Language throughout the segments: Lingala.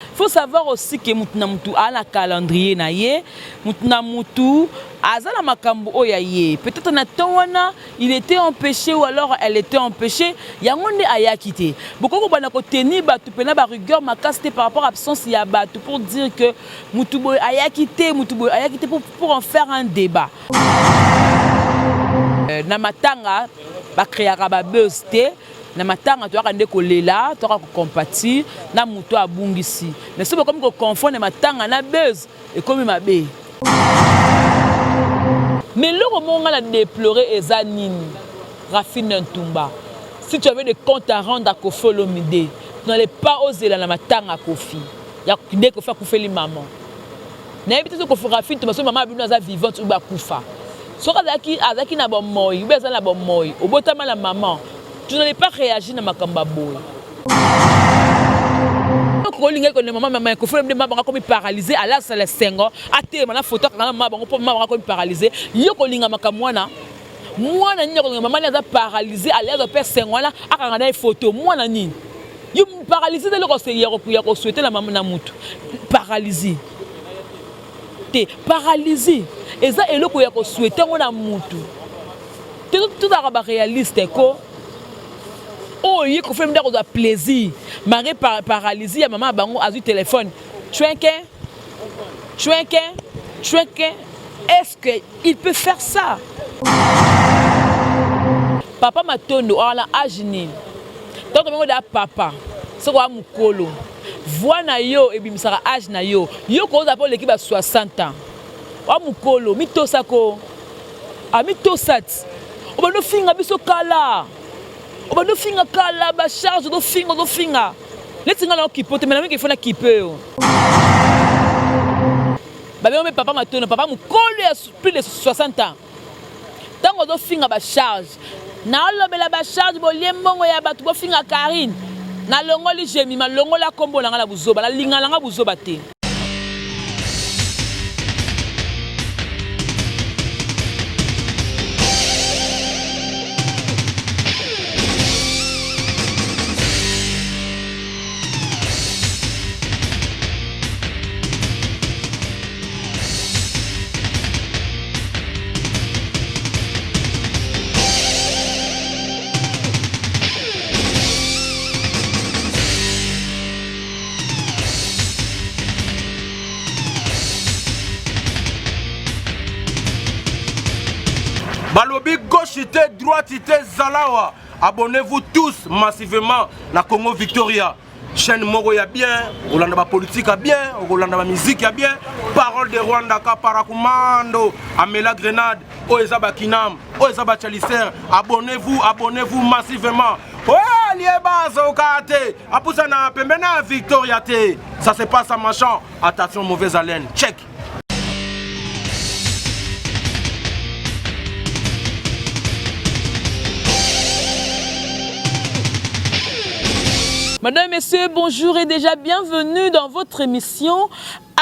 Il faut savoir aussi que Moutou a un calendrier naie, Moutou a la makambo oyaye. Peut-être na il était empêché ou alors elle était empêchée. Yangonde aya quitté. Beaucoup de gens tenir batu pena ba rigueur ma caste par rapport à l'absence ya batu pour dire que Moutou aya quitté pour en faire un débat. Na matanga ba créer ba buzz té. Na matanga tu as kolela tu as compatir na muto abungisi mais c'est comme qu'on confond na matanga na buzz et comme ma bé mais le moment on a déploré Ezanine Rafine Ntumba si tu avais des comptes à rendre à Koffi Olomide tu n'allais pas oser la matanga Koffi ya dès que faire Koffi les maman na éviter que Rafine Ntumba so maman abino za vivante ou ba kufa so azaki na bon moy ou bezala na bon moy obotama la maman. Tu n'allais pas réagir dans ma cambaboy. Maman, il faut me paralyser. À la salle 5 ans, à terre, ma photo, maman, comme paralysé. Yo kolinga makamwana. Moi, maman est paralysée. À l'air de faire 5 ans là, à regarder une photo. Moi, nani. Yo paralysé de le souhaiter la maman na mutu. Paralysé. T'es paralysé. Et ça, et le ko souhaiter mon mutu. Tout à réaliste quoi. Oh, il faut faire un plaisir. Marie paralysie, maman bango a du téléphone. Est-ce qu'il peut faire ça? Papa m'a tourné à l'âge ni. Tant que je papa, c'est quoi mon colo? Voix na yo et bim sera âge na yo. Yo ko appelle l'équipe à 60 ans. Wa mon colo, mito sako. A mito sat. On va nous finir biso kala. On va nous finir kala ba charge do finga. Les tinga na kipote mais na qu'il faut na kipe. Ba bien papa m'a tourné papa mon colo a plus de 60 ans. Tant on do finga ba charge. Na lobela ba charge bo liembongo ya batu bo finga Karine. Na longo li jemi ma longo la kombo la buzoba la linga la buzoba te. Balobi gauchité, droitité, Zalawa. Abonnez-vous tous massivement na Congo Victoria. Chaîne Moro ya bien, Rolanda politique ya bien, Rolanda musique ya bien. Parole de Rwanda ka parakumando, Amela Grenade, Oezaba Kinam, Oezaba Chalicer. Abonnez-vous massivement. Ouais, lieba zokate. Apusa na pembena Victoria te. Ça se passe à machin. Attention mauvaise haleine. Check. Madame, Messieurs, bonjour et déjà bienvenue dans votre émission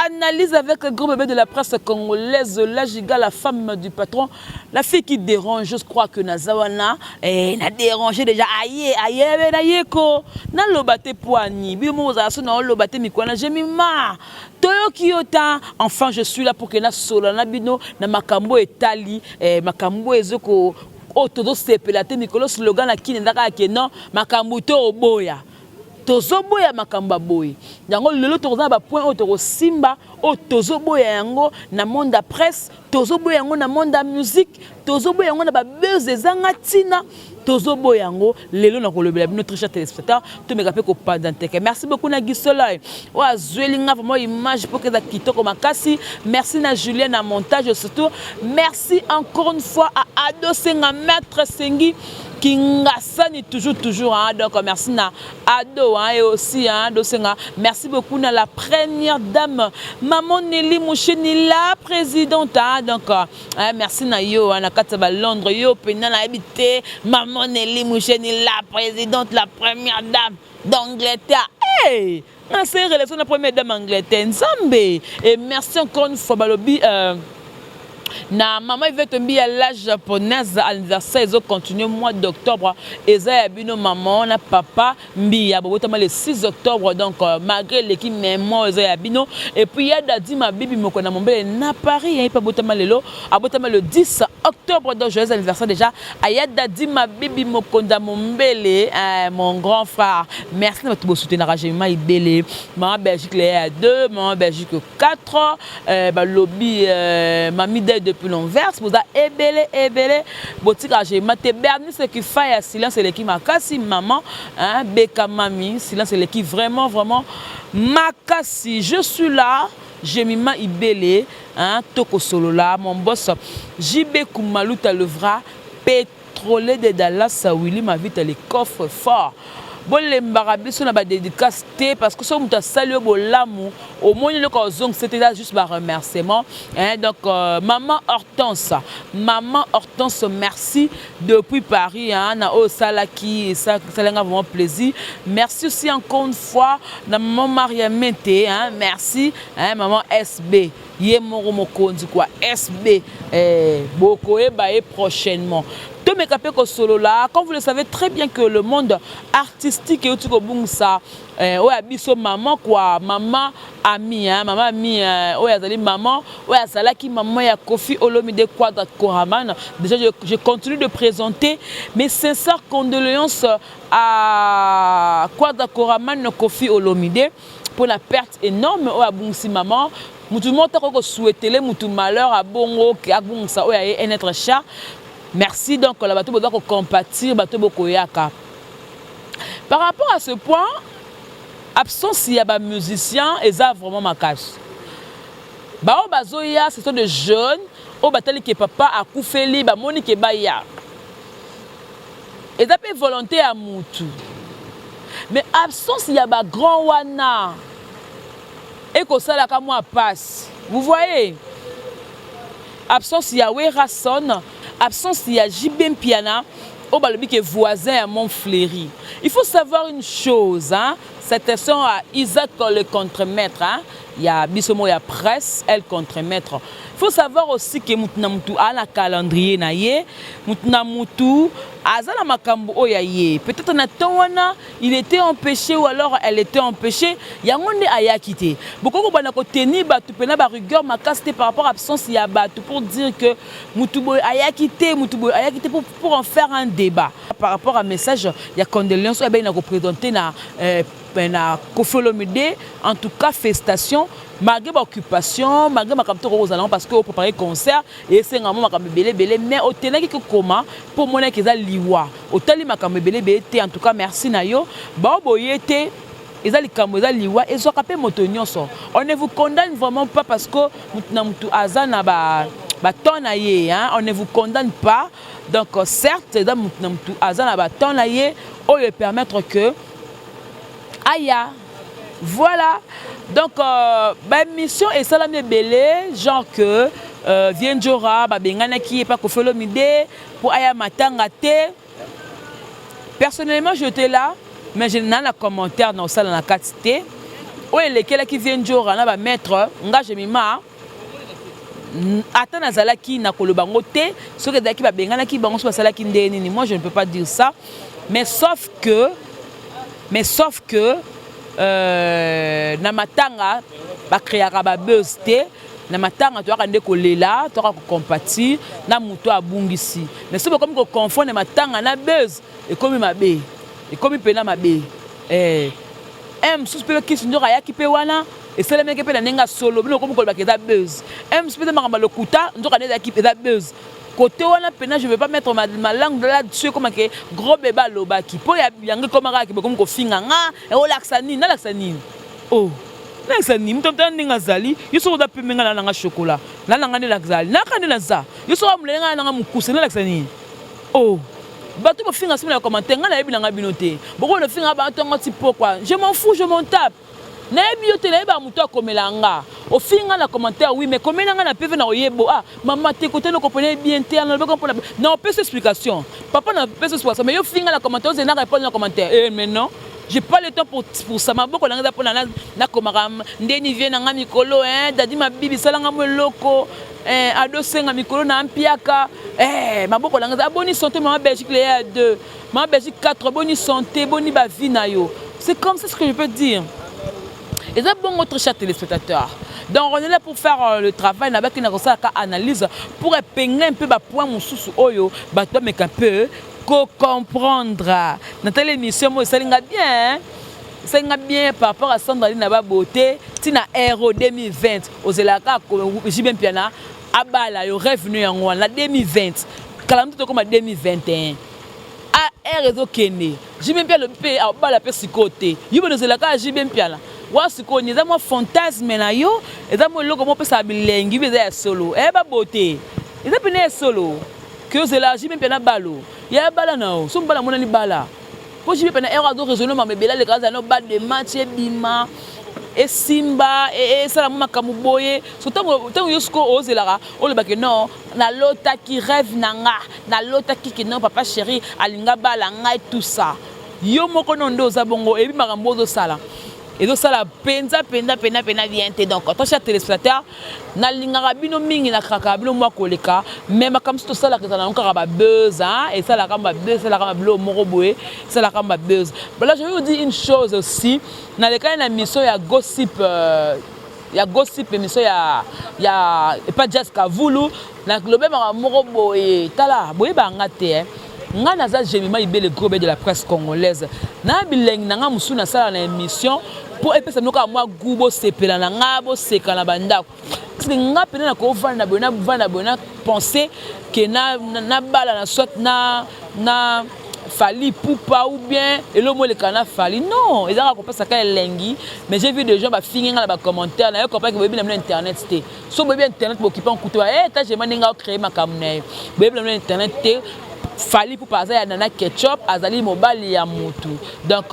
Analyse avec le gros bébé de la presse congolaise, la giga, la femme du patron, la fille qui dérange. Je crois que Nazawana n'a dérangé déjà. Aïe, ko. Na lobate poani. Bimo zasu na lobate mikwana. J'ai mis marre. Toyo Kiyota. Enfin, je suis là pour que na sola na bino na makambo etali, makambo ezoko. Otodo sepelate mikolo slogan na kine ndaka ke non makambo to oboya. Tozoboya makamba boy. Yango lelo toza ba point auto simba o tozoboya yango na monde de presse, tozoboya yango na monde de musique, tozoboya yango na ba buzz ezanga tina, tozoboya yango lelo na kolobela notre cher téléspectateur, to me rappelle ko pandanteke. Merci beaucoup na Gisolay. Wa zwelinga vraiment image pour que za kitoko makasi. Merci na Julien na montage surtout. Merci encore une fois à Ado Senga maître Sengi Kingasani toujours hein, donc merci na Ado hein, et aussi hein, Dosenga. Merci beaucoup na la première dame maman Nelly Moucheni la présidente hein, donc merci na yo hein, na Kataba Londres yo pena na habité maman Nelly Moucheni la présidente la première dame d'Angleterre. Hey, c'est relation la première dame d'Angleterre Nzambe et merci encore une fois Balobi Na maman Yvette Mbi à l'âge japonaise anniversaire ils ont continué au mois d'octobre et ça y bino maman na papa Mbi ya botama le 6 octobre donc malgré l'équipe mémoire ils y bino et puis il y a dadi ma bibi moko na mombele na Paris il pas botama lelo abotama le 10 octobre donc joyeux anniversaire déjà aya dadi ma bibi moko na mombele mon grand frère merci de votre soutenir rajement ibele maman Belgique les 2 maman Belgique 4 ba lobby mamie depuis l'envers vous a ébélé botika j'ai maté Bernie ce qui fait à silence c'est l'équipe makasi maman hein Beka mami silence c'est l'équipe vraiment makasi je suis là j'ai mis ma ibélé hein toko solo là mon boss JB Koumaluta levra pétrolier de Dallas Willy ma vite les coffres forts bon les marabiso na ba dédicace parce que ça muta saluer bolamu au moins le kozong c'était là juste par remerciement hein donc maman Hortense merci depuis Paris hein na o salaki ça l'a vraiment plaisir merci aussi encore une fois na maman Mariamete hein merci hein maman SB Yemoro Mokonzi quoi SB beaucoup et prochainement. Tout mes capés solo là, comme vous le savez très bien que le monde artistique et tout comme ça, ouais abisso maman quoi, maman ami hein, maman ami ouais azali maman, ouais azalaki maman ya Kofi Olomide Quadrat Koraman. Déjà je continue de présenter mes sincères condoléances à Quadrat Koraman Kofi Olomide pour la perte énorme ouais abungsi maman. Mutu monta ko souhaiter les mutu malheur à bongo ki abungsa ouais un être cher. Merci donc la bateau doit compatir bateau bokoyaka. Par rapport à ce point, absence il y a des musiciens et ça vraiment ma cache. Ba o bazoya ce sont des jeunes au batali que papa a koufeli ba moni ke ba ya. Et ça peut volonté à mutu. Mais absence il y a ba grand wana. Et que ça la ka moi passe. Vous voyez? Absence il y a Werason. Absence il y a JB Piana au balobi qui est voisin à Montfléry. Il faut savoir une chose hein, cette question à Isaac le contremaître hein, il y a bisomo il y a presse elle contremaître. Il faut savoir aussi que mutnamutu a la calendrier na ye mutnamutu azala makambo oyaye peut-être na tonwana il était empêché ou alors elle était empêchée yangonde aya quitté beaucoup bana ko tenir batu pena ba rigueur makasté par rapport à absence ya batu pour dire que mutubo aya quitté pour en faire un débat par rapport à message il y a condoléances et ben na représenter na Kofi Olomide en tout cas félicitations malgré l'occupation malgré ma capteur aux allants parce que au préparer concert et c'est un moment belé mais au tenaki que comment pour mon qu'ils a liwa au tali makambe belé en tout cas merci nayo ba boyete ils a likambo za liwa et so kapé motonyoso on ne vous condamne vraiment pas parce que mutu azana ba tonaye hein on ne vous condamne pas donc certes dans mutu azana ba tonaye on le permettre que aya voilà donc mission et salamé belé genre que Vienjora bengana qui est pas Kofi Olomide pour aya matanga te personnellement j'étais là mais je n'ai pas de commentaire dans ça dans la quantité ou lesquels qui Vienjora na ba mettre nga je mima ata nazala ki na kolobango te ce que daki ba bengana ki bango so sala ki ndeni moi je ne peux pas dire ça mais sauf que na matanga ba créera ba buzz te na matanga to akande kolela to compatir na muto abungisi mais c'est comme ko confondre matanga na buzz et comme mabe et comme pena mabe suspect ki sindo ya ki pe wana et c'est le mec pe na nenga solo bino comme ko ba keza buzz suspect makamba lokuta ndo kaneza ki peza buzz côté wana pena je vais pas mettre ma langue de là-dessus comme que gros bébé lobaki po ya yangi comme ka comme ko finga nga e o laxani na laxani oh laxani mtomta ndinga zali yuso da pimenga na nga chocolat na nga ne laxali na ka ne na za yuso amlenga na nga mukuse na laxani oh bato bo finga sima na commentaire nga na yebi na binote boko le finga ba tonga ti pourquoi je m'en fous je m'en tape na biote na ba muto akomelanga au finga na commentaire oui mais comment na PV na oyebo ah maman te côté ne comprenez bien te na pas comprendre non pas explication papa na pas explication mais yo finga na commentaire vous na répondre na commentaire mais non j'ai pas le temps pour ça ma boko na pour na komara ndeni vient na mikolo hein dadi ma bibi salanga mo loko ado senga mikolo na ampiaka maboko na ngaza boni santé maman Belgique les à 2 maman Belgique 4 boni santé boni ba vie na yo. C'est comme ça ce que je peux dire. Et ça bon notre chers téléspectateurs. Donc on est là pour faire le travail avec une analyse pour épingler un peu ba point mususu oyo ba to make un peu comprendre. Dans telle émission moi ça linga bien. Ça linga bien par rapport à Sandrine na ba beauté, tina Aero 2020 ozelaka ko jibem piana abala yo revenu yango na 2020. Kala mtu comme 2021. A réseau kene. Jibem piana pe abala pe sikote. Yibo ozelaka jibem piana. Wasiko ni zamo fantasme na yo ezamo loko mo pesa bilengi beza solo ba beauté eza pene solo que zela jibe pena balo ya bala na o so mbala mona ni bala po jibe pena era do raisonnement me bela le kaza no bal de match bima et simba et sala makamu boye so tango yo sko ozela o le bake non na lota qui rêve nanga na lota qui non papa chéri alinga bala ngai tout ça yo moko nondo za bongo ebi makambo zo sala. Et donc ça la penza bien donc quand cher téléspectateur na lingara bino mingi na kraka bino mwa koleka même comme tout ça la que ça na encore ba buzz hein et ça la kamba buzz ça la kamba blo moko boye ça la kamba buzz. Là je vais vous dire une chose aussi na le cas na mission ya gossip émission ya et pas just Kavulu na globé moko boye tala boye ba ngate nga naza gemima ibele gros de la presse congolaise na bileng na nga musu na sala na émission pour epesa noka mwa gubo sepela na nga bo seka na bandako parce que nga pena na ko vana bona penser que na bala na soit na fali poupa ou bien et le mot le kana fali non ils ont compris ça quand lengi mais j'ai vu des gens ba finir dans les commentaires na yo comprendre que bébé na internet c'était so bébé internet pour occuper en couteau ta j'ai mandé nga créer ma kamne bébé na internet té fali pour passer à nana ketchup azali mobile ya mutu donc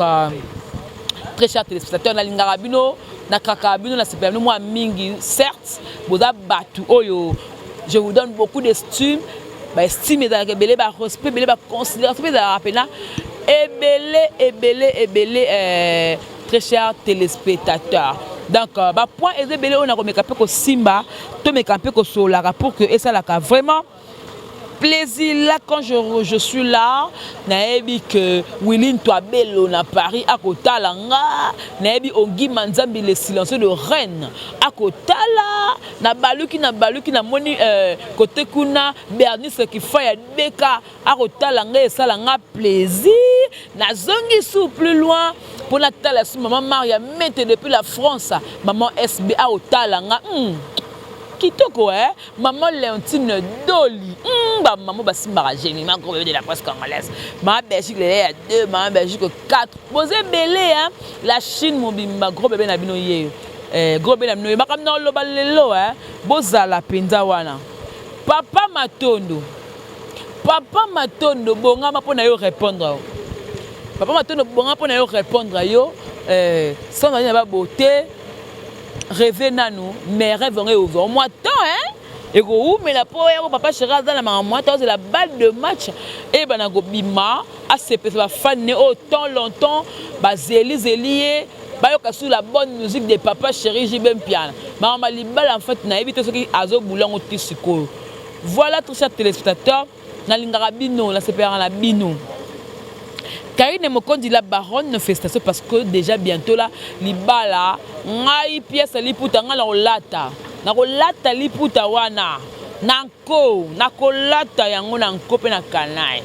très chers téléspectateurs na lingara bino na kaka bino na sepembre moi mingi certes boza batu oyo je vous donne beaucoup d'estime ba estime za belé ba respect belé ba considération za rapena ebele très chers téléspectateurs donc ba point ezebele on a komeka pe ko simba to meka pe ko solara pour que et ça la vraiment plaisir là quand je suis là naebi que Willine Toabelo na Paris à kotala nga naebi Ongi Manzambi le silencieux de Rennes à kotala na baluki na moni côté kuna Bernice qui fait ya beka à kotala nga esala nga plaisir na zongi sous plus loin pour la tala sous maman Maria mette depuis la France maman SBA kotala nga kitoko maman Léontine Doli ba maman basimbara génie ma gros bébé de la presse congolaise maman Belgique les à 2 maman Belgique 4 posé belé la Chine mon bimba gros bébé na bino ye gros bébé na bino ba comme na loba lelo bozala penza wana papa matondo bonga ma pona yo répondre papa matondo bonga pona yo répondre yo sans na ba beauté rêver nanou mes rêves vont ouvrir moi temps et go mais la poya papa chéri dans la maman toi c'est la balle de match et bana go bima a CP va fan autant longtemps ba zélié ba yo ka sur la bonne musique de papa chéri jibem piano maman libal en fait na éviter ce qui azo boulango tisiko voilà tout ça téléspectateurs na lingara bino la CP na bino Karine Mokondi la baronne festation parce que déjà bientôt là libala ngai pièce liputa ngala olata liputa wana nanko nakolata yango nanko pe na kanai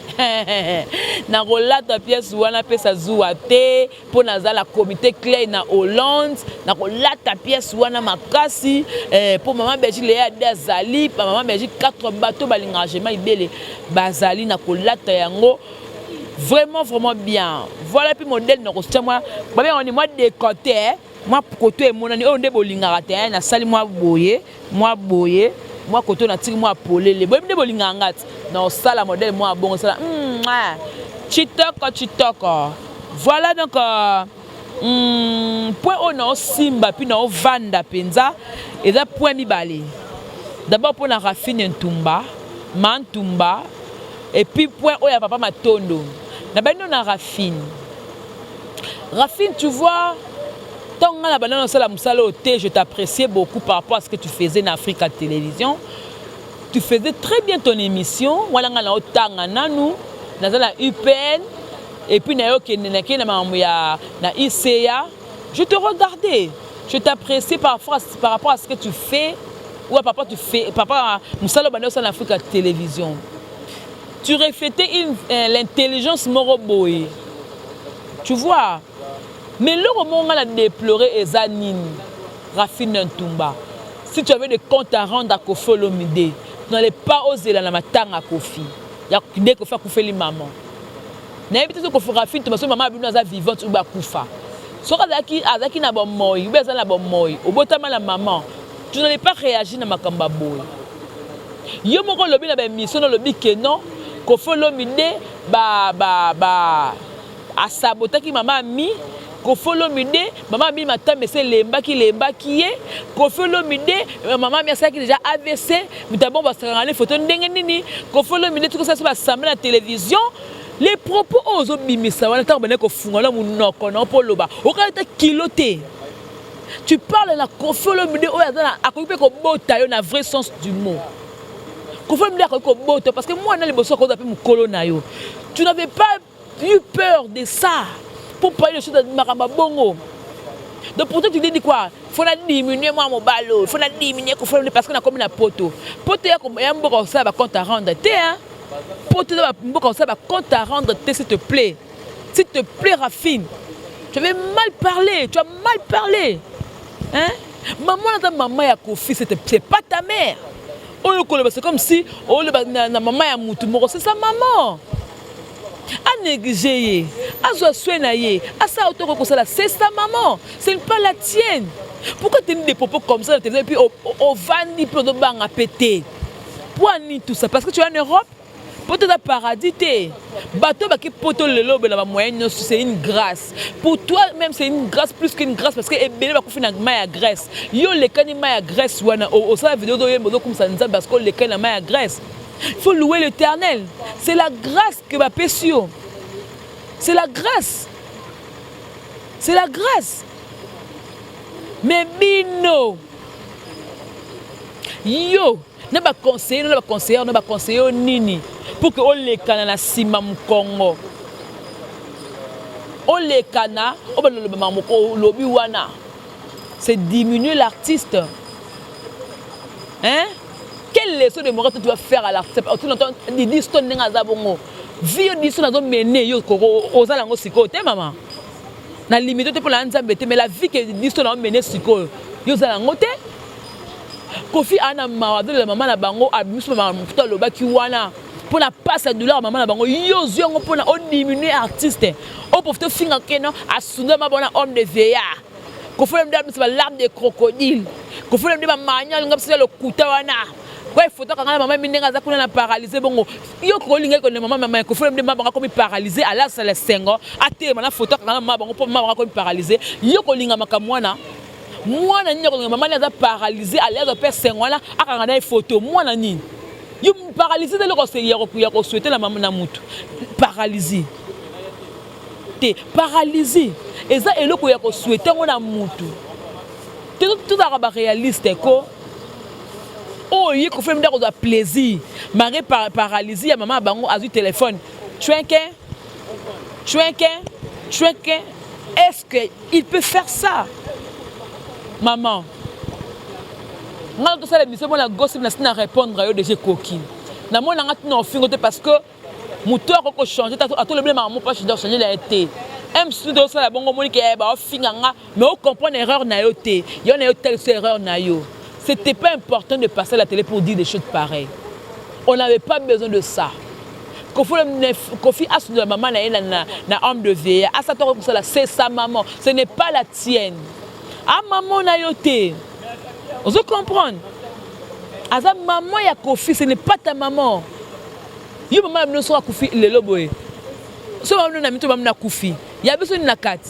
nakolata pièce wana pesa zuwa te po nazala comité clé na Hollande nakolata pièce wana makasi po maman Belgique les a d'azali pa maman Belgique 4 bateaux balingagement ibele bazali nakolata yango vraiment bien voilà puis modèle na costume moi ba on est moi décoté moi côté mon ani on de bolingara te na sali moi boye moi côté na tiki moi polele boye de bolinganga na sala modèle moi bon sala chitoko voilà donc point on a simba puis na vanda penza et ça point mibale d'abord pour na Rafine Ntumba Mantumba et puis point oh ya papa Matondo na bino na Rafine tu vois tant na bana na sala musala oté je t'appréciais beaucoup par rapport à ce que tu faisais en Afrique à télévision tu faisais très bien ton émission. Voilà, on a autant nous, dans la UPN, et puis na ICA. Je te regardais, je t'appréciais par rapport à ce que tu fais, ou par rapport à Moussalo Bano en Afrique à télévision. Tu reflétais l'intelligence moroboy. Tu vois. Mais le moment où on a déploré Ezanine, Rafine Ntumba, si tu avais des comptes à rendre à Kofi Olomide, tu n'allais pas oser la matang à Kofi. Il y a des Kofi à Kofi les mamans. Na ebité so Kofi Rafine Ntumba, so maman abinu aza vivante ou ba kufa. So azaki na bon moy, ou bezana bon moy, au botama la maman, tu n'allais pas réagir na makamba boy. Yo moko lobi na ba mission lobi que non, Kofi Olomide a sabotaki maman mi. Kofi Olomide, maman mi matin mais c'est lemba qui est. Kofi Olomide, maman mi ça qui déjà AVC, mais d'abord on va se rendre les photos ndenge nini. Kofi Olomide tout ça se passe à la télévision. Les propos aux obimisa, on attend ben ko fungola munoko na poloba. O ka ta kiloté. Tu parles na Kofi Olomide o yazana akoyipe ko bota yo na vrai sens du mot. Kofi Olomide akoyipe ko bota parce que moi na liboso ko d'après mukolo na yo. Tu n'avais pas eu peur de ça. Pour parler de choses de Maramba Bongo. Donc pour toi tu dis quoi? Il faut diminuer moi mon ballot, il faut diminuer parce qu'on a comme une poto. Poto il y a un bon ça va compte à rendre. Poto il y a un bon ça va compte à rendre s'il te plaît. S'il te plaît Rafine. Tu avais mal parlé, tu as mal parlé. Hein? Maman ya Kofi, c'est pas ta mère. C'est comme si maman ya Moutoumoro, c'est sa maman. A négliger, à soigner, à ça auto c'est sa maman, ce n'est pas la tienne. Pourquoi tu as des propos comme ça et puis au vani pour de bang à péter? Pourquoi tout ça? Parce que tu es en Europe, pour te dar paradis, bateau qui poto le lobe la moyenne, c'est une grâce. Pour toi même c'est une grâce plus qu'une grâce parce que ebele ba kufina maya Grèce. Yo le kani maya Grèce wana au sa vidéo do yembo comme ça parce que le kani maya Grèce. Il faut louer l'Éternel. C'est la grâce que va Pessio. C'est la grâce. C'est la grâce. Mais bino. Yo, n'a pas conseiller, nini pour que on les cana na sima Congo. On les cana, on va le lobby wana. C'est diminuer l'artiste. Hein? Quelle leçon de morale tu dois faire à l'artiste? Tu entends des histoires de Ngazabongo. Vie de l'histoire dans mené yo aux alango siko te maman. Na limite pour la nzambete mais la vie que l'histoire dans mené siko yo alango te. Kofi ana mawado la maman na bango abiso maman puta loba ki wana pour la passe à douleur maman na bango yo zongo pour na diminuer artiste. O pour te finga keno asunda ma bona homme de veillard. Kofi mdam c'est l'arme de crocodile. Kofi mdam manya ngap c'est le kuta wana. Ouais, faut que maman minenga za kuna na paralysé bongo. Yo ko linga ko maman ko fole mdema banga ko mi paralysé ala sala sengo. Ate mana photo kana maman bango po maman ko mi paralysé. Yo ko linga makamwana. Mwana nini ko maman za paralysé ala za pe sengo la akanga na photo mwana nini. Yo paralysé de lo ko se ya ko souhaiter la maman na mutu. Paralysé. Te paralysé. Et ça eloko ya ko souhaiter ngona mutu. Te tout araba réaliste ko. Oh, il faut faire un plaisir. Marie paralysée, maman bango a du téléphone. Est-ce qu'il peut faire ça? Maman. Moi, tout ça, l'émission, la gosse, je vais répondre à eux déjà coquine. Na moi, je vais parce que mon tour a changé. À tout le monde, mon poche doit changer la été. Même si tu as la bonne monique, mais on comprend l'erreur na yo té. Il y a une telle erreur na yo. C'était pas important de passer à la télé pour dire des choses pareilles. On n'avait pas besoin de ça. Kofi a de la maman na homme de veille. C'est sa maman. Ce n'est pas la tienne. Ah maman na yoté. Vous comprenez? Ah ça maman ya Kofi, ce n'est pas ta maman. Yo maman no so Kofi le loboé. So maman na mito maman na Kofi. Ya besoin na kat.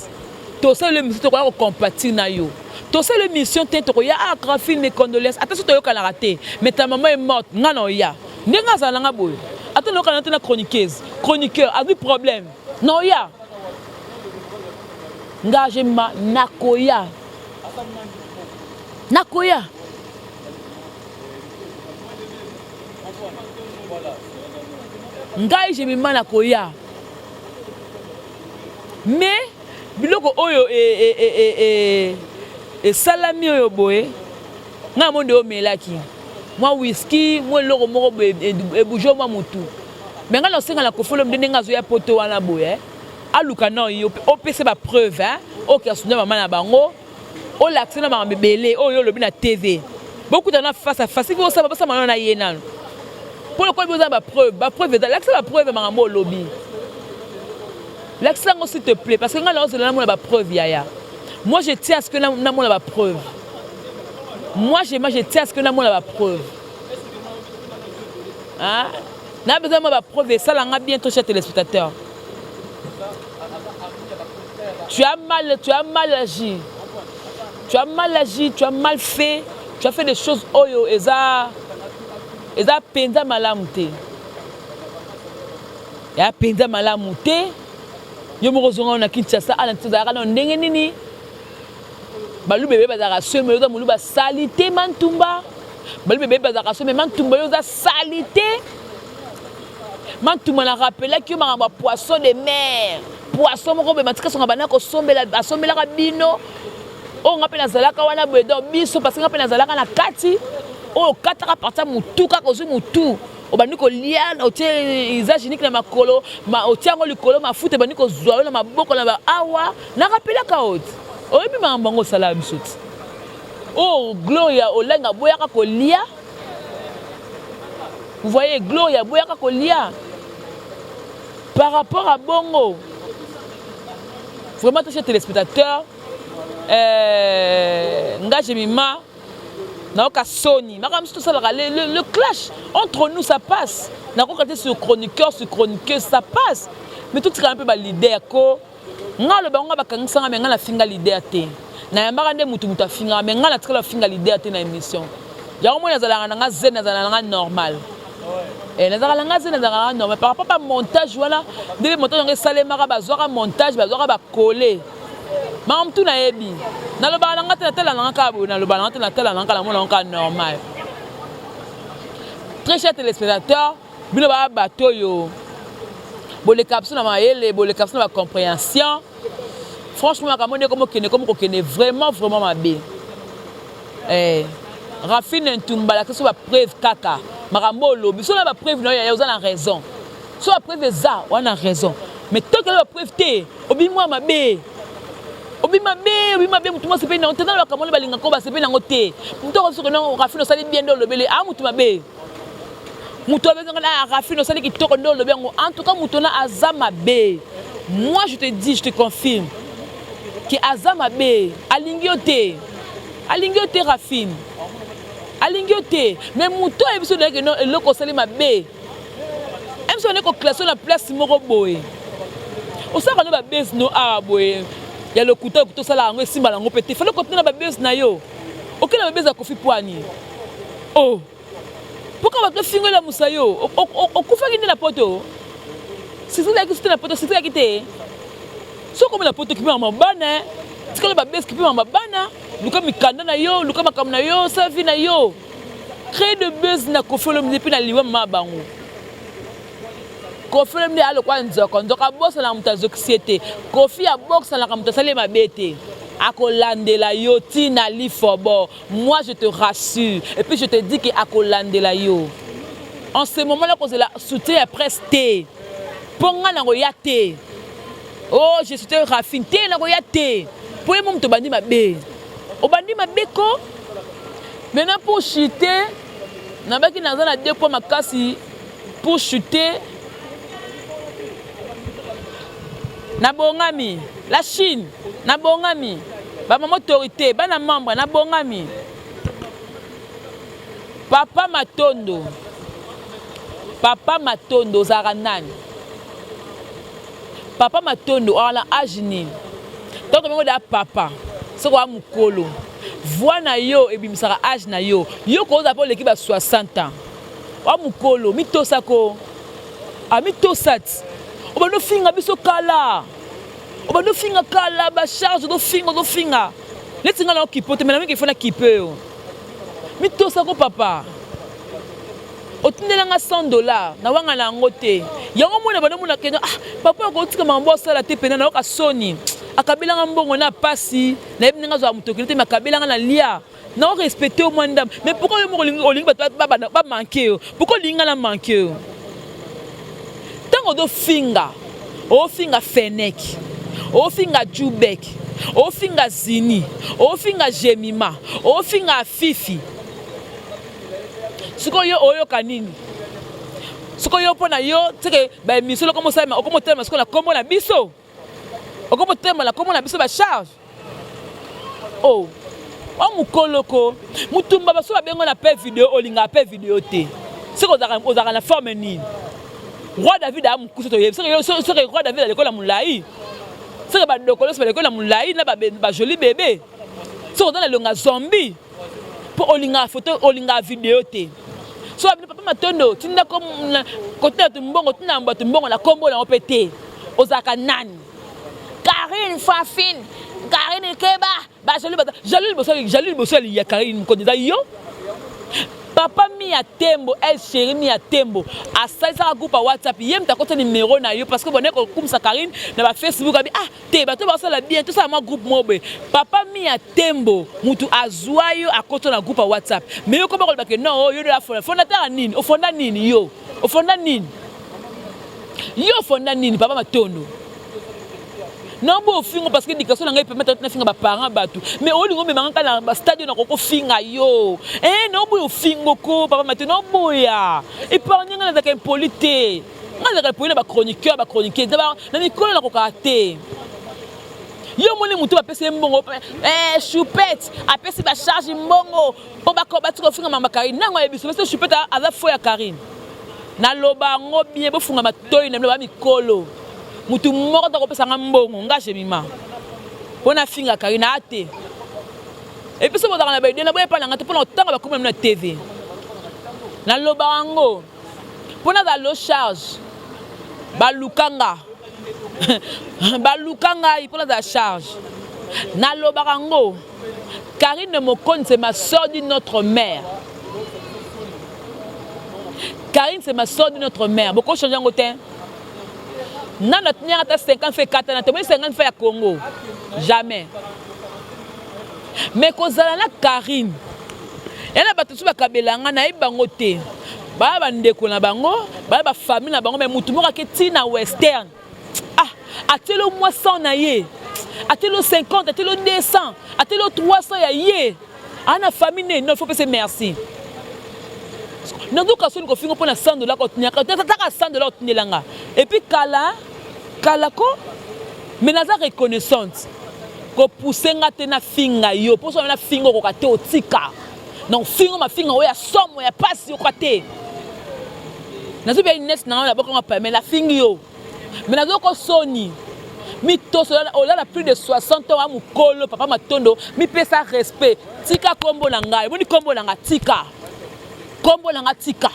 To ça le monsieur to ko compatir na yo. Tu sais la mission il y a un grand film de condoléances. Attention tu as raté. Mais ta maman est morte. Non ya. Nenga za langa boy. Attends le canal na chroniqueuse. Chroniqueur a du problème. Non ya. Engagement nakoya. Nakoya. ngai je mima na koya mais biloko oyo salami oyo boye nga monde omelaki moi whisky moi loko moko bougeon moi mutu mais nga losenga la kofolo ndenge nga zo ya poto wana boye aluka non yo opese ba preuve hein OK asunda mama na bango o l'accès na mama belé oyo lobi na TV beaucoup de gens face à face vous ça ça na yena pour le quoi besoin ba preuve l'accès la preuve mama lobby l'accès s'il te plaît parce que nga là na ba preuve yaya moi je tiens à ce que na mona ba preuve moi je tiens à ce que na mona ba preuve hein na besoin de ba preuve ça là nga bien trop cher téléspectateur tu as mal agi tu as mal agi tu as mal fait tu as fait des choses oyo eza penza malamu te ya penza malamu te yo moko zonga na Kinshasa ala ntizaka na ndenge nini balu bébé bazaka sema yo za mulu ba salité mantumba balu bébé bazaka sema mantumba yo za salité mantumba na rappeler que ma poisson de mer poisson moko be matika songa bana ko sombela asombela bino o ngapela zalaka wana bedo biso parce que ngapela zalaka na kati o kataka parta mutuka ko zu mutu o bani ko lia o tie isagenique na makolo ma o tiango likolo mafuta bani ko zwa na maboko na ba awa na rapela kaot o ebi mambango sala bisoti o Gloria o lenga boyaka ko lia vous voyez Gloria boyaka ko lia par rapport à bongo vraiment tous les téléspectateurs nga jemima naoka soni makam tout ça le clash entre nous ça passe na ko côté sur chroniqueuse ça passe mais tout un peu ba leader ko nga le bango ba kangisa nga na finga leader te na yambaka nde mutu afinga mais nga na tikala finga leader te na émission yango mo nazala nga zen nazala nga normal nazala nga zen nazala nga normal par rapport à montage voilà de montage nga salemaka bazwaka montage bazwaka ba coller mam tu na yebi na lo ba nga tela nga ka bo na lo ba nga tela nga la mo nga normal très chers téléspectateurs bino ba bato yo bo les capsules na maele bo les capsules na compréhension franchement comme kokene vraiment mabe Rafine Ntumbala que soit preuve kaka makambo lobi so na ba preuve na ya na raison so ba preuve za wana raison mais tant que la preuve te obi moi mabe mutu mo sepe na ntana ka mona balinga ko ba sepe na ngote mutu ko soko na Rafine sali bien do lobele a mutu mabe mutu abenga na Rafine sali ki toko ndo lobe ngo en tout cas mutu na azama be moi je te dis je te confirme que azama be alingiote Rafine alingiote mais mutu e biso na ke no eloko sali mabe même si on est ko classé na place moko boye o sa kana ba base no a boye ya le couteau sala ngo simba lango pété fallait ko tena ba base na yo okela ba base Kofi Pwani oh pourquoi ba fingo la musayo okufa kindi na poto si c'est là que c'était na poto c'est là qui était so comme la poto qui m'a mabana tikala ba base qui m'a mabana luka mikanda na yo luka makam na yo sa vie na yo créer de buzz na kofolo mzepi na liwa mabango Kofi mde alo kwa nzoko ndoka bossa na muta société Kofi a boxe na muta sale mabete akolandela yo tina li fobo moi je te rassure et puis je te dis que akolandela yo en ce moment là cause la soutien presté ponga na royate oh je soutien Rafine te na royate pour moi to bandi mabe obandi mabeko maintenant pour chuter na baki na zana deux points makasi pour chuter na bongami la Chine na bongami ba mama autorité bana membre na bongami papa matondo zaranani papa matondo ala ajini donc mengo da papa soko wa mukolo voix na yo ebimisaka âge na yo ko za po l'équipe à 60 ans wa mukolo mitosako a mitosat obano finga biso kala obano finga kala ba charge do finga letinga na okipote mais na mingi fona kipe yo mitosa ko papa otindelanga $100 na wanga na ngote yango mona bana mona kenya papa ko tika mambo sala te pena na ka soni akabilanga mbongo na pasi na yebinga zo mutokili te makabilanga na lia na respecter au moins mais pourquoi mo olingi ba manquer pourquoi linga na manquer tango do finga o finga fenek o finga jubek o finga zini o finga jemima o finga fifi siko yo oyo kanini siko yo pona yo teke ba misolo comme ça okomo tellement siko la kombo na biso okomo tellement la kombo na biso ba charge oh wa mukoloko mutumba baso ba bengo na pe vidéo olinga pe vidéo te siko ozaka na forme nini roi David a mukuso to yebisa siko roi David a l'école mulai siko ba dokolo ba l'école mulai na ba joli bébé siko dans le longa zombie pour olinga photo olinga vidéo te so papa matondo tinda comme côté de mbongo tinda mbato mbongo na kombo na opete ozaka nani Karine Fafine Karine Keba ba joli bosoli ya Karine mkondiza yo papa mi ya tembo el chéri mi ya tembo asalisa groupe WhatsApp yem ta côté numéro na yo parce que bonne ko kumsa Karine na ba Facebook abi te bato ba sala bien tout ça moi groupe mobe papa mi ya tembo mutu azwa yo akoto na groupe WhatsApp mais yo ko ba ke non yo de la fondateur nini o fonda nini yo o fonda nini yo fonda nini papa matondo non bo fingo parce que l'éducation na ngai permettre na finga ba parents batu mais o lingo me manga na ba stade na ko finga yo non bo fingo ko papa maintenant boya et parni nga na ka impolité nga na ka ba chroniqueur na mikolo na ko kate yo moni mutu ba pese mbongo choupette a pese ba charge mbongo po ba ko ba tiko finga mama Karine nango yebiso parce que choupette aza fo ya Karine na loba ngo bien bo funga matoyi na ba mikolo mutu moko to kopesa mbongo ngaje mima pona finga Karine ate et puis so bodaka na ba idée na boye pa na ngate pona otanga ba komela na TV na loba ngo pona za lo charge ba lukanga pona za charge na loba ngo Karine Mokone c'est ma sœur d'une autre mère. Karine c'est ma sœur d'une autre mère. Beaucoup changer en côté. Non, notre nière a 50 fait 4 ans, 50 fait à Congo. Jamais. Mais quand on a Karine, elle a battu sur la Kabelanga, na ibangote. Ba bandeko na bango, ba famille na bango, mais mutumora keti na western. Atelo moi 100 na ye. Atelo 50, atelo 200, atelo 300 ya ye. Ana famille non, faut pas se merci. Nous avons fait $100 $100 et puis kalako mais naza reconnaissante ko pousser ngate na finga yo pour so na finga ko kate otika donc finga ma finga oya somo ya passe ko kate nazo bien nes na la boko ngapa mais la finga yo mais nazo ko soni mi to so la plus de 60 ans mukolo papa matondo mi pesa respect tika kombo na ngai boni kombo na ngatika kombo na ngatika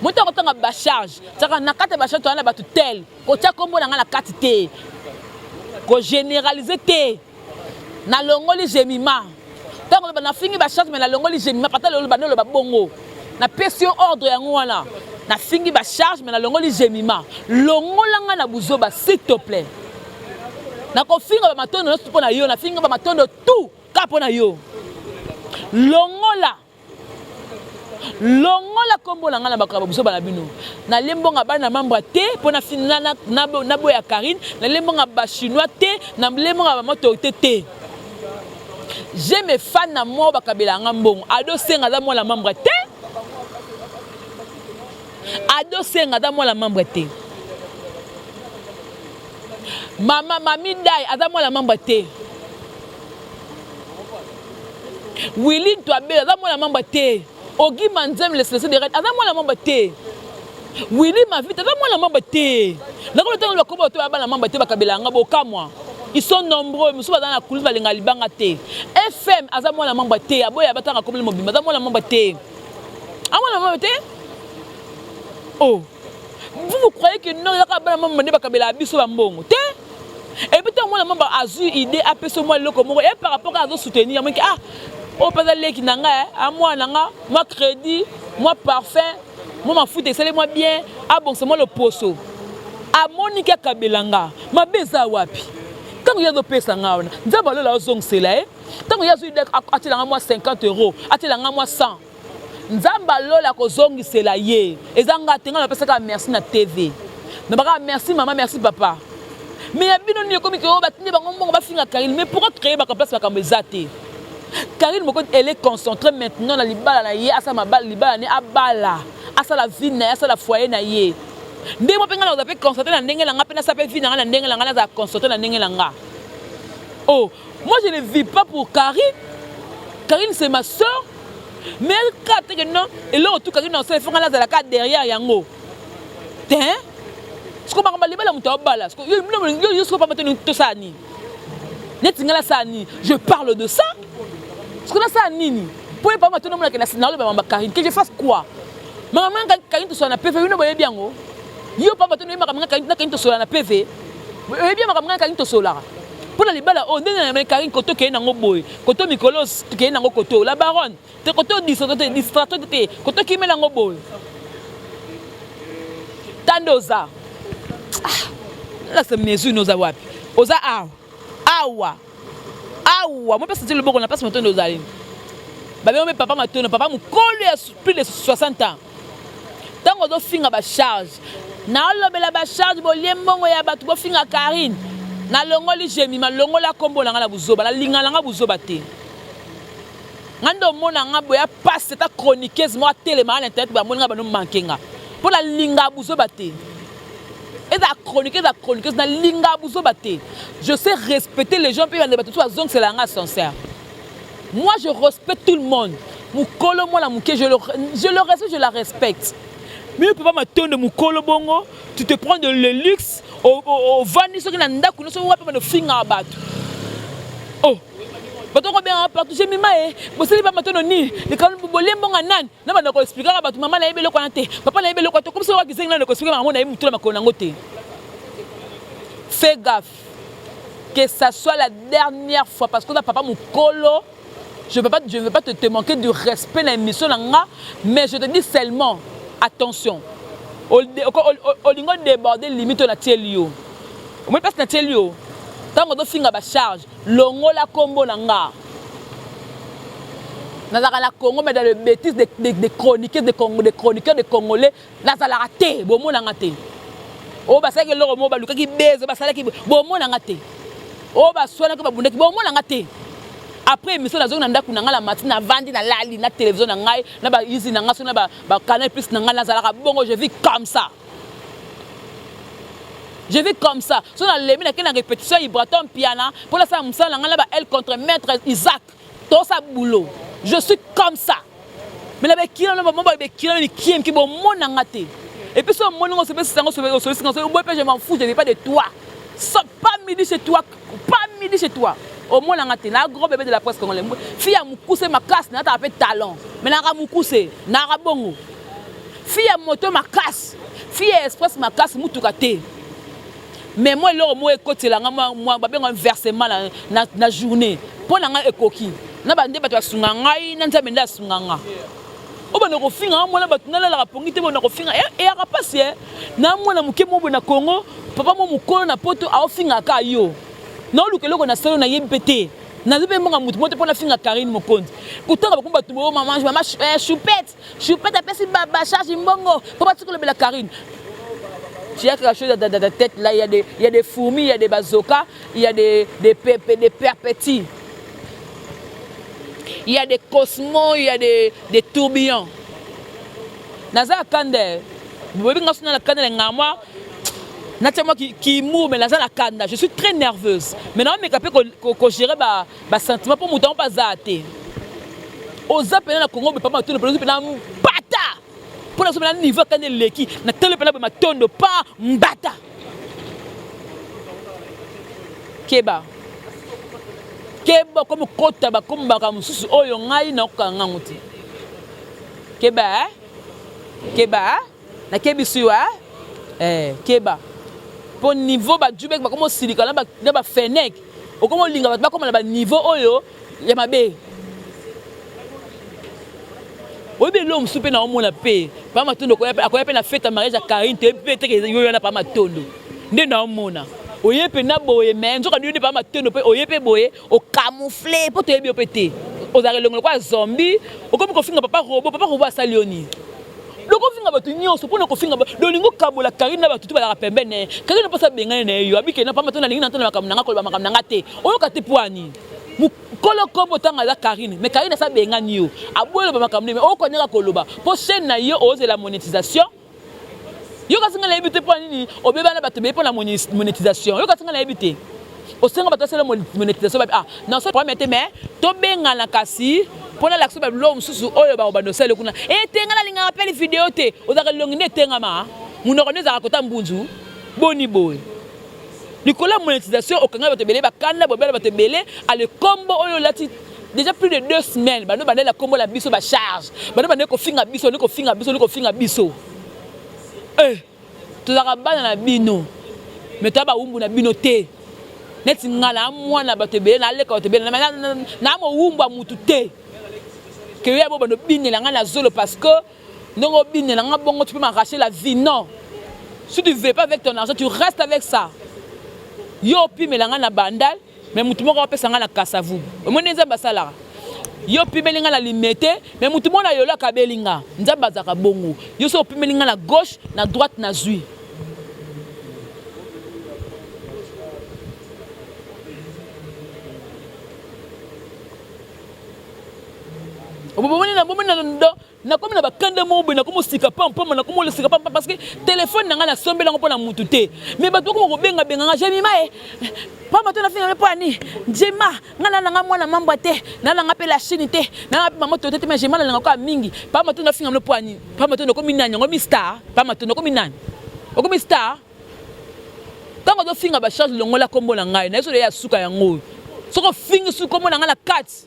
moto ko tanga ba charge saka na kate ba charge to na ba tutel ko tia kombo na ngala kati te ko généraliser te na longoli jemima tango ba na fingi ba charge mais na longoli jemima pata lo ba no lo ba bongo na pression ordre ya ngwana na fingi ba charge mais na longoli jemima longola nga na buzoba s'il te plaît na ko finga ba matondo no pona yo na finga ba matondo tout ka pona yo longola kombo na ngana bakaba buso bana bino na lembonga bana mambra te pona finana na boya Karine na lembonga ba chinois te na lembonga ba motorité te je me fan na mo bakabela ngambongo ado senga za mo la mambra te ado senga za mo la mambra te mami dai aza mo la mambra te Willy Toabe aza mo la mambra te Ogi Manzem le sélection de Red aza mo la mambra te Willy Mavita aza mo la mambra te na ko tango ko boto ba na mambra te bakabela ngabo kamwa ils sont nombreux musu ba na kulisa balenga libanga te FM aza mo la mambra te aboya batanga ko mobimba aza mo la mambra te amo la mambra te oh vous croyez que non la ba mambra ne bakabela biso ba mbongo te et puis tant moi la mambra azu idée apeso moi loko moko et par rapport à zo soutenir moi oh pas aller qui nanga à moi nanga moi crédit moi parfait, moi ma foute excellé moi bien, ah bon c'est moi le poso. À Monique Kabelanga, ma beza wapi. Quand il y a des personnes, nous avons la zone c'est là. Tant qu'il y a des moi 50 €, à moi 100. Nous avons la zone c'est là yé. Et zanga tenga la personne merci na TV. Nous avons merci maman, merci papa. Mais il y a bien une comme que on va finir Karine, mais pourquoi créer ma place comme zate? Karine elle est concentrée maintenant dans les balles na yé, à sa ma balle, les balles à bala, à sa la vie na, à sa la foyer na yé. Ndé mo penga na zape constater na ndenge langa pena sape vie na ndenge langa na za constater na ndenge langa. Oh, moi je ne vis pas pour Karine. Karine c'est ma soeur. Mais quand que non, et là tout Karine on sait faut nga za la carte derrière yango. Hein? Ce qu'on m'a libéré la muta bala. Ce que yo ce pas maintenant tout ça ni. Net ngala ça ni. Je parle de ça. Ce qu'on a ça nini. Pour pas maintenant moi que na scénario ba Karine que je fasse quoi? Maman Karine tout ça na PV no boye bien go. Yo papa tenu makamanga Karine to sola na PV. E bien makamanga Karine to sola. Pour la libala on ndena na Karine koto ke na ngoboy. Koto Mikolos ke na ngokoto. La baronne, te koto distrato te koto ki me na ngoboy. Tandoza. Là c'est mesure nos awapi. Oza awa. Awa, moi personne le bon on a pas maintenant nos alim. Ba me papa matono, papa mu colle plus de 60 ans. Tant on doit finir ba charge. Na lobela ba charge bo liembongo ya batu bo finga Karine na longoli jemi ma longola kombo na ngala buzoba na linga nga buzoba te ngando mona nga boya passe ta chroniqueuse moi télé ma internet ba mona ba no mankenga pour la linga buzoba te et la chroniqueuse na linga buzoba te. Je sais respecter les gens puis on débat tout à zone c'est la nga sincère. Moi je respecte tout le monde. Mukolo moi la muke je le respecte, je la respecte. Mais tu peux pas m'attendre mon colo bongo, tu te prends de le luxe au vani ce qui n'a pas nous sommes pas de finger à battre. Oh, bateau bien partout j'ai mis maé, vous savez pas m'attendre ni, les canons pour boler bon anan, n'a pas de expliquer à battre maman na yebelo konate, papa na yebelo konate comme ça qui zeng na de expliquer maman na yebelo ma konangote. Fais gaffe que ça soit la dernière fois parce que là papa mon colo, je ne veux pas te manquer de respect dans l'émission là, mais je te dis seulement attention, au lingo déborder limite na tielio. Moi parce na tielio, tant on doit finir ba charge, longo la combo nanga. Nazala la Congo mais dans le bêtises des chroniqueurs des Congolais, nazala raté, bon mon nanga té. Oh ba ça que le mo ba luka ki beze ba sala ki bon mon nanga té. Oh ba soana ko ba bundaki bon mon nanga té. Après émission la zone na ndako nanga la matin na vandi na lali na télévision na ngai na ba ici na ngaso na ba canal plus na ngala zalaka bongo je vis comme ça. Je vis comme ça. So na lemi na kena répétition Ibraton piana pour la ça msa na ngala ba elle contre maître Isaac. Tout ça boulot. Je suis comme ça. Mais la be kila na ba ba be kila ni kiem ki bon mon nanga té. Et puis so mon ngo se pese sango je m'en fous, je ne veux pas de toi. So pas midi chez toi, pas midi chez toi. Au moins on a un gros bébé de la presse congolaise. Fille a moukoussé ma casse, n'a pas talent. Mais n'a pas moukoussé, n'a pas bon. Fille a moto ma casse, fille a express ma casse moutoukate. Mais moi là moi écoute là moi ba bien versement na journée. Pour na ekoki. Na ba ndeba to sunga ngai na nzambe nda sunga nga. Oba na kofinga moi na batuna la rapongite bona kofinga et a passer na moi na muke mo na Congo, papa mo mukolo na poto a ofinga ka yo. Non lukelo na salo na yebete na zibe mbonga mutu moto pona finga Karine Mokonzi kutanga bakumba tubo maman choupette apesi ba charge mbongo papa tiko le bela Karine. Tu as quelque chose dans ta tête là, il y a des fourmis, il y a des bazookas, il y a des perpétis. Il y a des cosmos, il y a des tourbillons. Naza kande, vous voyez quand on a la kande ngama Natima qui mourent, mais là, je suis très nerveuse. Maintenant, je suis capable de gérer mes sentiments pour ne pas zater. Aux appels na Congo, pas tout le monde, bata. Pour la niveau quand il est qui, na tele pena ma tondo pas mbata. Keba comme kota ba comme ba mususu oyo ngai na okanga nguti. Keba na kebisiwa keba. Pour niveau ba jubek ba comme silika na ba fenek o comme linga ba comme na ba niveau oyo ya mabe oyebi l'homme soupe na omona pe pa matondo akoya pe na fête mariage ya Karine te pe te yo na pa matondo nde na omona oyepe na boye mais nzoka ndi pa matondo pe oyepe boye o camoufler po te yebi opete ozare longo kwa zombie okomi kofinga papa robot asalioni loko finga batu nyonso pona kofinga dolingo kabola Karine na batu balaka pembene Karine posa bengane na yo abike na pa matondo lingi na ntona makamnanga ko makamnanga te oyoka te poani Kolo kombo tanga la Karine, mais Karine sa bengani yo. Aboye ba makamne mais o koneka koloba. Po chaîne na yo oze la monétisation. Yo ka singa la ebité po nini? Obeba na bato be po la monétisation. Yo ka singa la ebité. O singa bato sa la monétisation ba non ça promet mais to benga na kasi po na l'action ba l'homme susu oyo ba obando sele kuna. Tenga na linga appel vidéo te. O za longi ne tenga ma. Munokoneza akota mbunzu. Boni boy. Nicolas monétisation au Kanga Batebele, Bakanda, Bobel Batebele, à le combo oyo lati déjà plus de 2 semaines. Bano bande la combo la biso ba charge. Bano bande ko finga biso, ko finga biso. Tu la rabana na bino. Mais tu ba umbu na bino te. Net ngala mwana Batebele na leka Batebele na mo umbu mutu te. Que ya bo bano bine la ngala zolo parce que ndongo bine la ngabongo tu peux m'arracher la vie non. Si tu veux pas avec ton argent, tu restes avec ça. Yo pi melanga na bandal mais mutu moko apesa nga na kasavu omone nzamba sala yo pi melinga na limité mais mutu mona yo la kabelinga nzamba zaka bongo yo so pi melinga na gauche na droite na zui na comme na bakanda mobo na comme sika pam na comme le sika pam parce que téléphone na nga na sombe na ko na mutu te mais bato ko benga nga jemi mae pa mato na finga po ani jema ngala na nga mwana mamba te na nga pe la chine te na nga mamoto te mais jema na nga ko mingi pa mato na finga po ani pa mato ko minanya ngo mi star pa mato ko minanya ko mi star tango do finga ba charge longola kombo na ngai na eso ya suka yango soko finga su kombo na nga na 4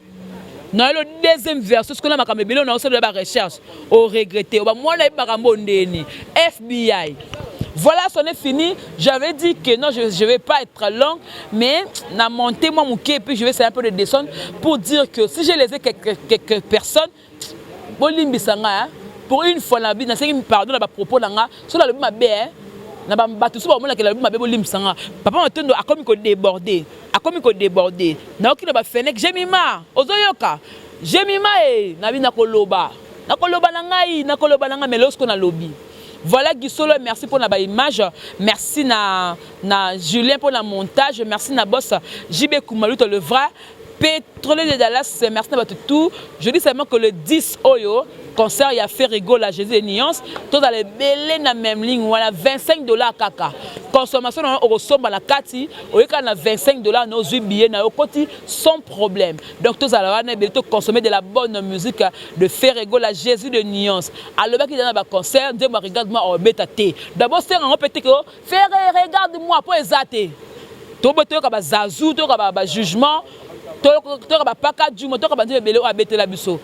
na le deuxième version ce qu'on a makambe bilo na osala ba recherche au regretter ba moi na makambo ndeni FBI. Voilà, c'en est fini. J'avais dit que non, je ne vais pas être long, mais na monté moi mon quai et puis je vais essayer un peu de descendre pour dire que si j'ai laissé quelques personnes bolimbisanga pour une fois la vie na cinq pardon na ba propos langa sur la ma bé na ba batu so ba mona que la ma bé bolimbisanga papa matondo a comme ko déborder na okina ba fenek jemima ozoyoka jemima na bina koloba na ngai mais lorsqu'on a lobby. Voilà Gisolo, merci pour la image, merci na Julien pour le montage, merci na boss JB Koumalou le vrai pétrolier de Dallas, merci na tout. Je dis seulement que le 10 Oyo concert il a fait rigoler à Jésus et Nuance, tous les belés na même ligne voilà $25 kaka. Consommation au somba la kati, au cas na $25 nos billets na okoti sans problème. Donc tous à la consommer de la bonne musique de faire rigoler à Jésus de Nuance. Alors qui dans le concert, Dieu me regarde-moi au bétaté. D'abord c'est un petit que faire regarde-moi pour exater. To boto ka ba zazu to ka ba jugement to ka ba paka du moto ka ba dire belé o abete la biso.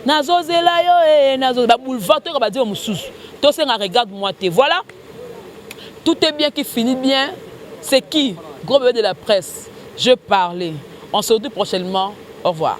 Nazo zela yo nazo ba boulevard to ka ba dire mususu. To se nga regarde-moi te. Voilà. Tout est bien qui finit bien. C'est qui? Gros bébé de la presse. Je parlais. On se retrouve prochainement. Au revoir.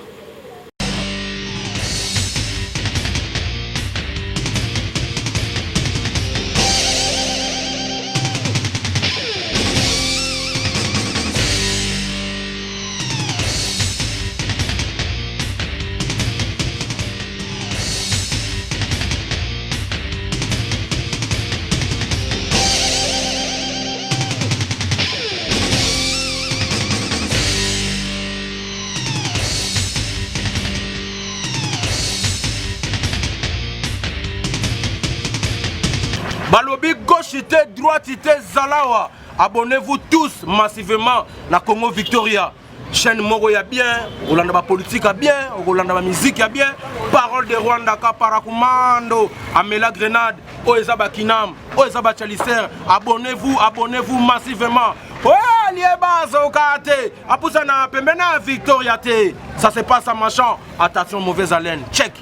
Balobi gauchité, droitité, Zalawa. Abonnez-vous tous massivement na Congo Victoria. Chaîne Moro ya bien, Olanda politique a bien, Olanda musique a bien. Parole de Rwanda Kaparakumando, Amela Grenade, Oezaba Kinam, Oezaba Chalicer. Abonnez-vous massivement. Ouais, liebaz au kate. Apousa na pembena Victoria te. Ça se passe à machin. Attention mauvaise haleine. Check.